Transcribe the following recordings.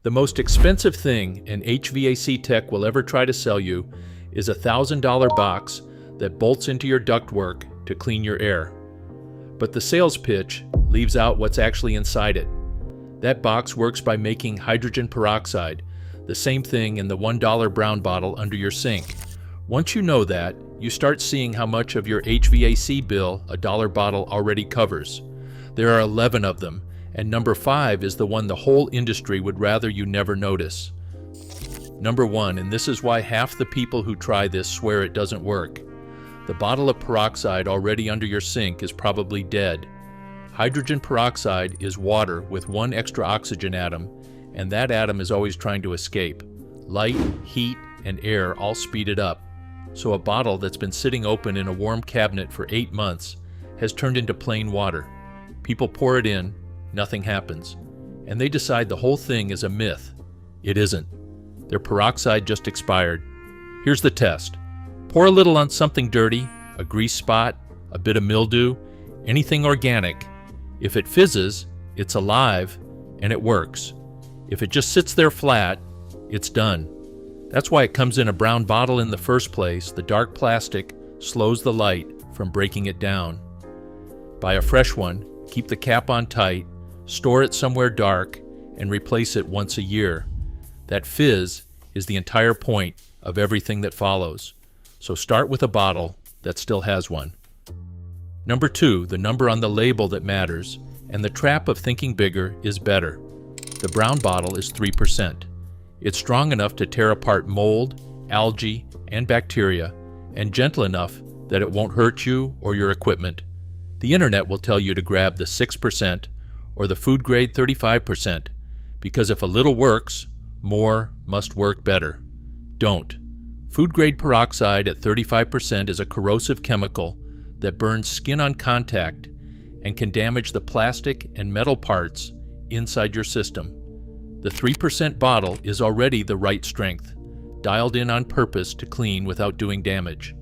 The most expensive thing an HVAC tech will ever try to sell you is a $1,000 box that bolts into your ductwork to clean your air. But the sales pitch leaves out what's actually inside it. That box works by making hydrogen peroxide, the same thing in the $1 brown bottle under your sink. Once you know that, you start seeing how much of your HVAC bill a dollar bottle already covers. There are 11 of them, and number 5 is the one the whole industry would rather you never notice. Number 1, and this is why half the people who try this swear it doesn't work. The bottle of peroxide already under your sink is probably dead. Hydrogen peroxide is water with one extra oxygen atom, and that atom is always trying to escape. Light, heat, and air all speed it up. So a bottle that's been sitting open in a warm cabinet for 8 months has turned into plain water. People pour it in, nothing happens, and they decide the whole thing is a myth. It isn't. Their peroxide just expired. Here's the test. Pour a little on something dirty, a grease spot, a bit of mildew, anything organic. If it fizzes, it's alive, and it works. If it just sits there flat, it's done. That's why it comes in a brown bottle in the first place. The dark plastic slows the light from breaking it down. Buy a fresh one, keep the cap on tight, store it somewhere dark, and replace it once a year. That fizz is the entire point of everything that follows. So start with a bottle that still has one. Number 2, the number on the label that matters, and the trap of thinking bigger is better. The brown bottle is 3%. It's strong enough to tear apart mold, algae, and bacteria, and gentle enough that it won't hurt you or your equipment. The internet will tell you to grab the 6% or the food grade 35%, because if a little works, more must work better. Don't. Food grade peroxide at 35% is a corrosive chemical that burns skin on contact and can damage the plastic and metal parts inside your system. The 3% bottle is already the right strength, dialed in on purpose to clean without doing damage.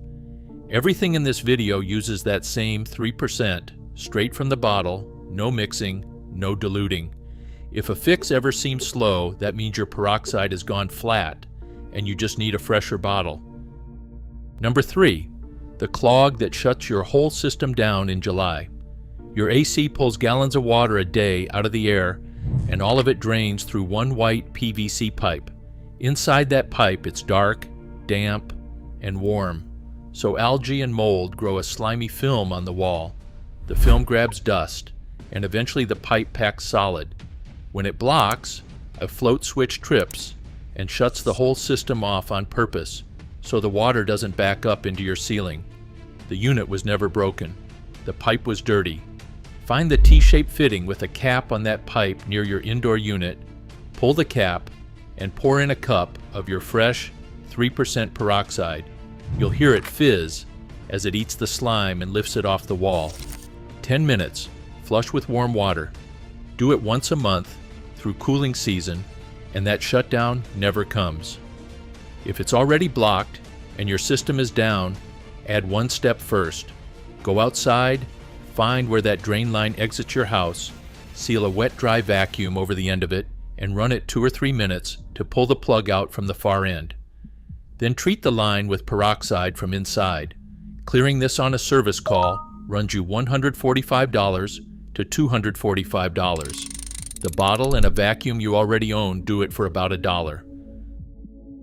Everything in this video uses that same 3%, straight from the bottle, no mixing, no diluting. If a fix ever seems slow, that means your peroxide has gone flat and you just need a fresher bottle. Number 3, the clog that shuts your whole system down in July. Your AC pulls gallons of water a day out of the air, and all of it drains through one white PVC pipe. Inside that pipe, it's dark, damp, and warm. So algae and mold grow a slimy film on the wall. The film grabs dust, and eventually the pipe packs solid. When it blocks, a float switch trips and shuts the whole system off on purpose, so the water doesn't back up into your ceiling. The unit was never broken. The pipe was dirty. Find the T-shaped fitting with a cap on that pipe near your indoor unit, pull the cap, and pour in a cup of your fresh 3% peroxide. You'll hear it fizz as it eats the slime and lifts it off the wall. 10 minutes, flush with warm water. Do it once a month through cooling season, and that shutdown never comes. If it's already blocked and your system is down, add one step first. Go outside, find where that drain line exits your house, seal a wet-dry vacuum over the end of it, and run it 2 or 3 minutes to pull the plug out from the far end. Then treat the line with peroxide from inside. Clearing this on a service call runs you $145 to $245. The bottle and a vacuum you already own do it for about $1.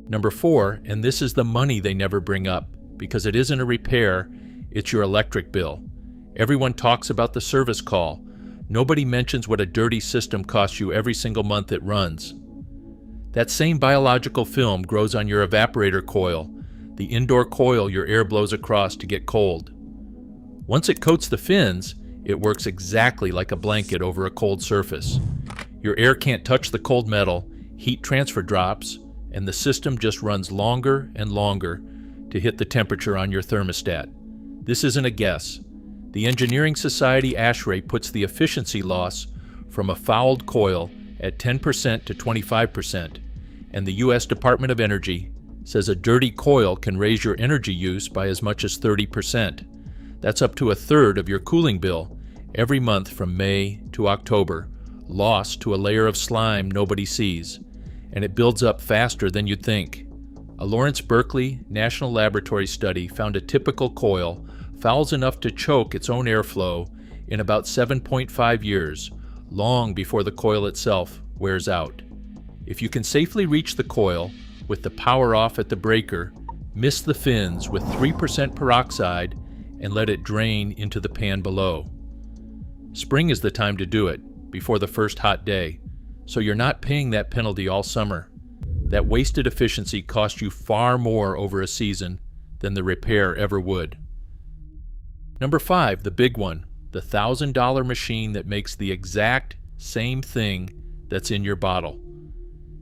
Number 4, and this is the money they never bring up, because it isn't a repair, it's your electric bill. Everyone talks about the service call. Nobody mentions what a dirty system costs you every single month it runs. That same biological film grows on your evaporator coil, the indoor coil your air blows across to get cold. Once it coats the fins, it works exactly like a blanket over a cold surface. Your air can't touch the cold metal, heat transfer drops, and the system just runs longer and longer to hit the temperature on your thermostat. This isn't a guess. The Engineering Society ASHRAE puts the efficiency loss from a fouled coil at 10% to 25%, and the U.S. Department of Energy says a dirty coil can raise your energy use by as much as 30%. That's up to 1/3 of your cooling bill every month from May to October, lost to a layer of slime nobody sees. and it builds up faster than you'd think. A Lawrence Berkeley National Laboratory study found a typical coil fouls enough to choke its own airflow in about 7.5 years, long before the coil itself wears out. If you can safely reach the coil with the power off at the breaker, mist the fins with 3% peroxide and let it drain into the pan below. Spring is the time to do it, before the first hot day, so you're not paying that penalty all summer. That wasted efficiency costs you far more over a season than the repair ever would. Number 5, the big one, the $1,000 machine that makes the exact same thing that's in your bottle.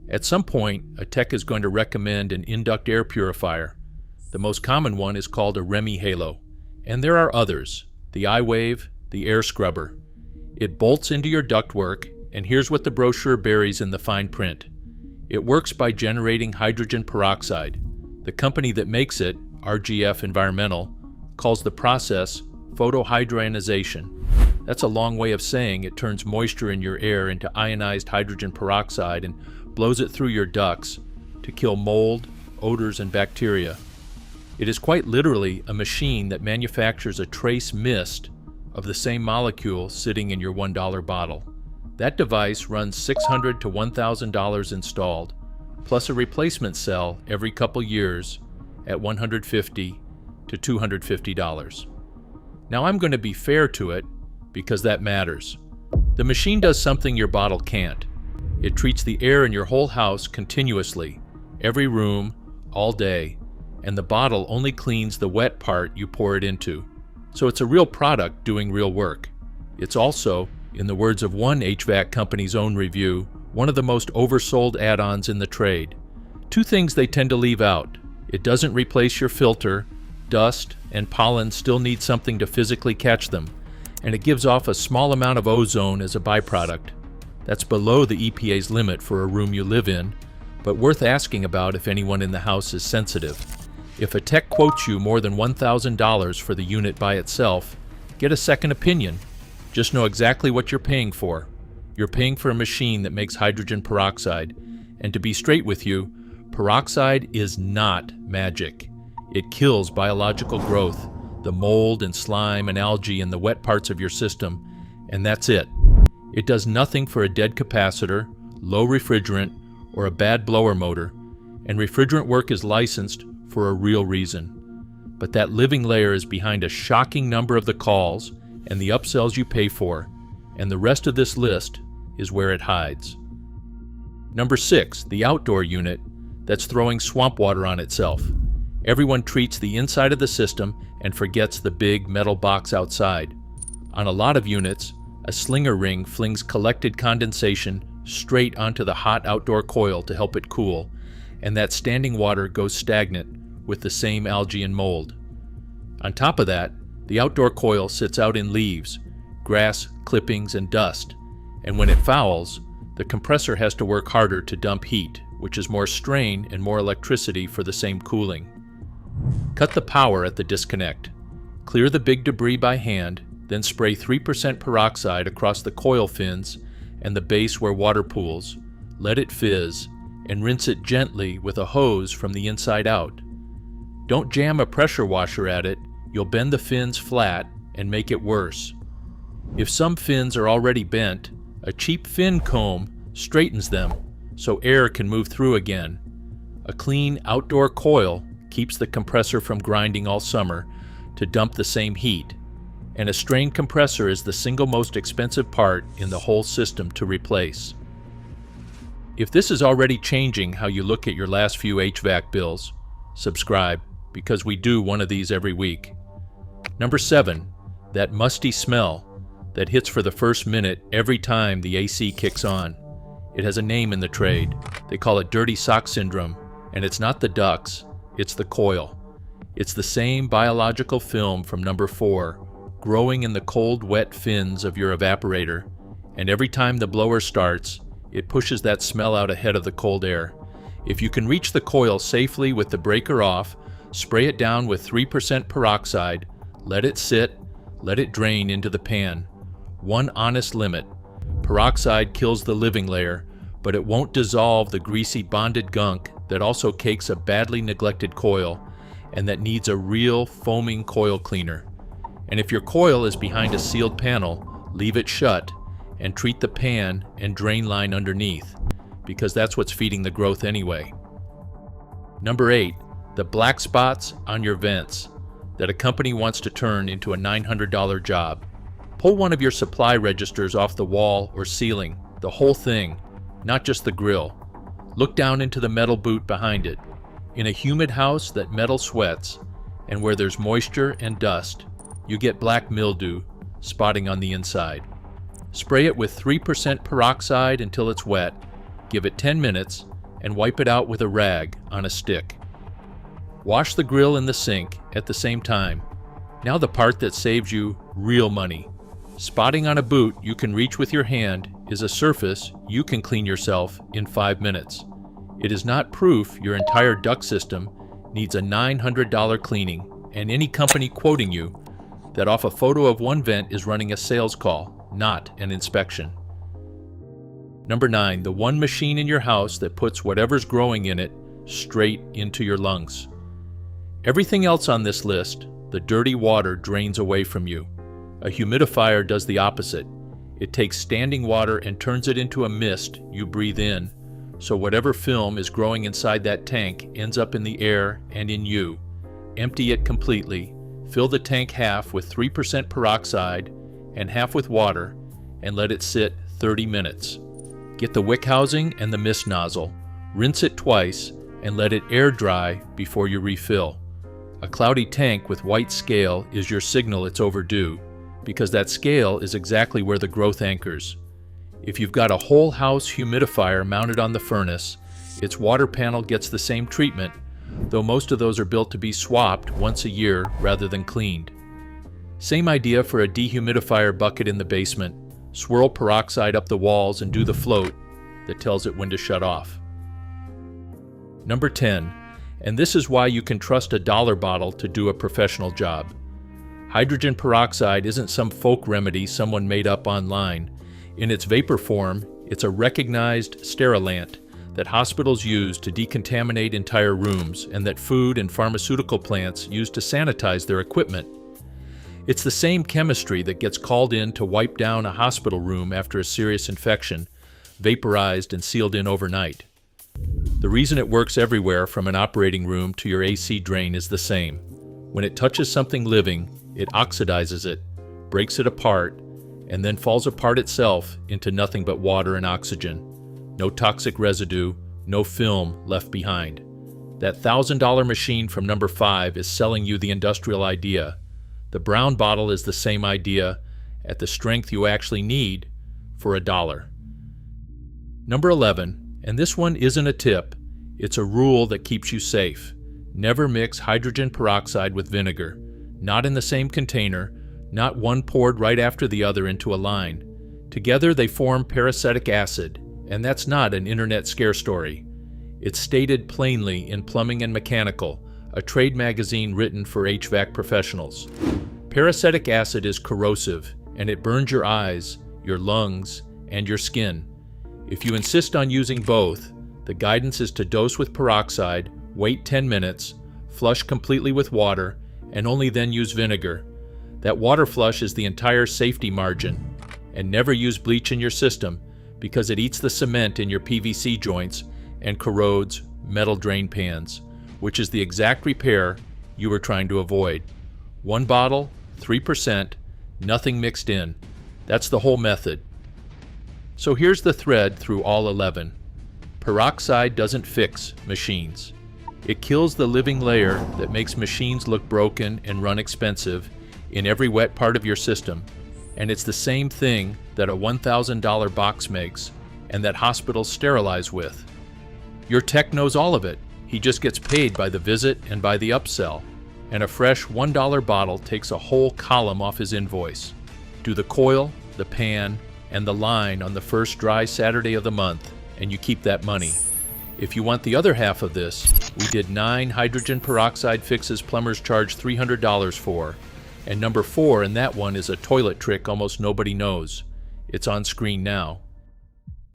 At some point, a tech is going to recommend an in-duct air purifier. The most common one is called a Remy Halo, and there are others, the iWave, the air scrubber. It bolts into your ductwork, and here's what the brochure buries in the fine print. It works by generating hydrogen peroxide. The company that makes it, RGF Environmental, calls the process photohydroionization. That's a long way of saying it turns moisture in your air into ionized hydrogen peroxide and blows it through your ducts to kill mold, odors, and bacteria. It is quite literally a machine that manufactures a trace mist of the same molecule sitting in your $1 bottle. That device runs $600 to $1,000 installed, plus a replacement cell every couple years at $150 to $250. Now I'm going to be fair to it because that matters. The machine does something your bottle can't. It treats the air in your whole house continuously, every room, all day, and the bottle only cleans the wet part you pour it into. So it's a real product doing real work. It's also, in the words of one HVAC company's own review, one of the most oversold add-ons in the trade. Two things they tend to leave out. It doesn't replace your filter. Dust and pollen still need something to physically catch them, and it gives off a small amount of ozone as a byproduct. That's below the EPA's limit for a room you live in, but worth asking about if anyone in the house is sensitive. If a tech quotes you more than $1,000 for the unit by itself, get a second opinion. Just know exactly what you're paying for. You're paying for a machine that makes hydrogen peroxide, and to be straight with you, peroxide is not magic. It kills biological growth, the mold and slime and algae in the wet parts of your system, and that's it. It does nothing for a dead capacitor, low refrigerant, or a bad blower motor, and refrigerant work is licensed for a real reason. But that living layer is behind a shocking number of the calls and the upsells you pay for, and the rest of this list is where it hides. Number 6, the outdoor unit that's throwing swamp water on itself. Everyone treats the inside of the system and forgets the big metal box outside. On a lot of units, a slinger ring flings collected condensation straight onto the hot outdoor coil to help it cool, and that standing water goes stagnant with the same algae and mold. On top of that, the outdoor coil sits out in leaves, grass, clippings, and dust, and when it fouls, the compressor has to work harder to dump heat, which is more strain and more electricity for the same cooling. Cut the power at the disconnect. Clear the big debris by hand, then spray 3% peroxide across the coil fins and the base where water pools. Let it fizz, and rinse it gently with a hose from the inside out. Don't jam a pressure washer at it, you'll bend the fins flat and make it worse. If some fins are already bent, a cheap fin comb straightens them so air can move through again. A clean outdoor coil keeps the compressor from grinding all summer to dump the same heat, and a strained compressor is the single most expensive part in the whole system to replace. If this is already changing how you look at your last few HVAC bills, subscribe, because we do one of these every week. Number 7, that musty smell that hits for the first minute every time the AC kicks on. It has a name in the trade. They call it dirty sock syndrome, and it's not the ducts, it's the coil. It's the same biological film from number 4, growing in the cold, wet fins of your evaporator, and every time the blower starts, it pushes that smell out ahead of the cold air. If you can reach the coil safely with the breaker off, spray it down with 3% peroxide, let it sit, let it drain into the pan. One honest limit. Peroxide kills the living layer, but it won't dissolve the greasy bonded gunk that also cakes a badly neglected coil and that needs a real foaming coil cleaner. And if your coil is behind a sealed panel, leave it shut and treat the pan and drain line underneath, because that's what's feeding the growth anyway. Number 8, the black spots on your vents that a company wants to turn into a $900 job. Pull one of your supply registers off the wall or ceiling, the whole thing, not just the grill. Look down into the metal boot behind it. In a humid house that metal sweats, and where there's moisture and dust, you get black mildew spotting on the inside. Spray it with 3% peroxide until it's wet, give it 10 minutes, and wipe it out with a rag on a stick. Wash the grill in the sink at the same time. Now the part that saves you real money. Spotting on a boot you can reach with your hand is a surface you can clean yourself in 5 minutes. It is not proof your entire duct system needs a $900 cleaning, and any company quoting you that off a photo of one vent is running a sales call, not an inspection. Number 9, the one machine in your house that puts whatever's growing in it straight into your lungs. Everything else on this list, the dirty water drains away from you. A humidifier does the opposite. It takes standing water and turns it into a mist you breathe in, so whatever film is growing inside that tank ends up in the air and in you. Empty it completely, fill the tank half with 3% peroxide and half with water, and let it sit 30 minutes. Get the wick housing and the mist nozzle, rinse it twice, and let it air dry before you refill. A cloudy tank with white scale is your signal it's overdue, because that scale is exactly where the growth anchors. If you've got a whole house humidifier mounted on the furnace, its water panel gets the same treatment, though most of those are built to be swapped once a year rather than cleaned. Same idea for a dehumidifier bucket in the basement. Swirl peroxide up the walls and do the float that tells it when to shut off. Number 10, and this is why you can trust a dollar bottle to do a professional job. Hydrogen peroxide isn't some folk remedy someone made up online. In its vapor form, it's a recognized sterilant that hospitals use to decontaminate entire rooms and that food and pharmaceutical plants use to sanitize their equipment. It's the same chemistry that gets called in to wipe down a hospital room after a serious infection, vaporized and sealed in overnight. The reason it works everywhere from an operating room to your AC drain is the same. When it touches something living, it oxidizes it, breaks it apart, and then falls apart itself into nothing but water and oxygen. No toxic residue, no film left behind. That $1,000 machine from number 5 is selling you the industrial idea. The brown bottle is the same idea at the strength you actually need for $1. Number 11, and this one isn't a tip, it's a rule that keeps you safe. Never mix hydrogen peroxide with vinegar. Not in the same container, not one poured right after the other into a line. Together they form peracetic acid, and that's not an internet scare story. It's stated plainly in Plumbing and Mechanical, a trade magazine written for HVAC professionals. Peracetic acid is corrosive, and it burns your eyes, your lungs, and your skin. If you insist on using both, the guidance is to dose with peroxide, wait 10 minutes, flush completely with water, and only then use vinegar. That water flush is the entire safety margin. And never use bleach in your system because it eats the cement in your PVC joints and corrodes metal drain pans, which is the exact repair you were trying to avoid. One bottle, 3%, nothing mixed in. That's the whole method. So here's the thread through all 11. Peroxide doesn't fix machines. It kills the living layer that makes machines look broken and run expensive in every wet part of your system. And it's the same thing that a $1,000 box makes and that hospitals sterilize with. Your tech knows all of it. He just gets paid by the visit and by the upsell. And a fresh $1 bottle takes a whole column off his invoice. Do the coil, the pan, and the line on the first dry Saturday of the month, and you keep that money. If you want the other half of this, we did 9 hydrogen peroxide fixes plumbers charge $300 for, and number 4 in that one is a toilet trick almost nobody knows. It's on screen now.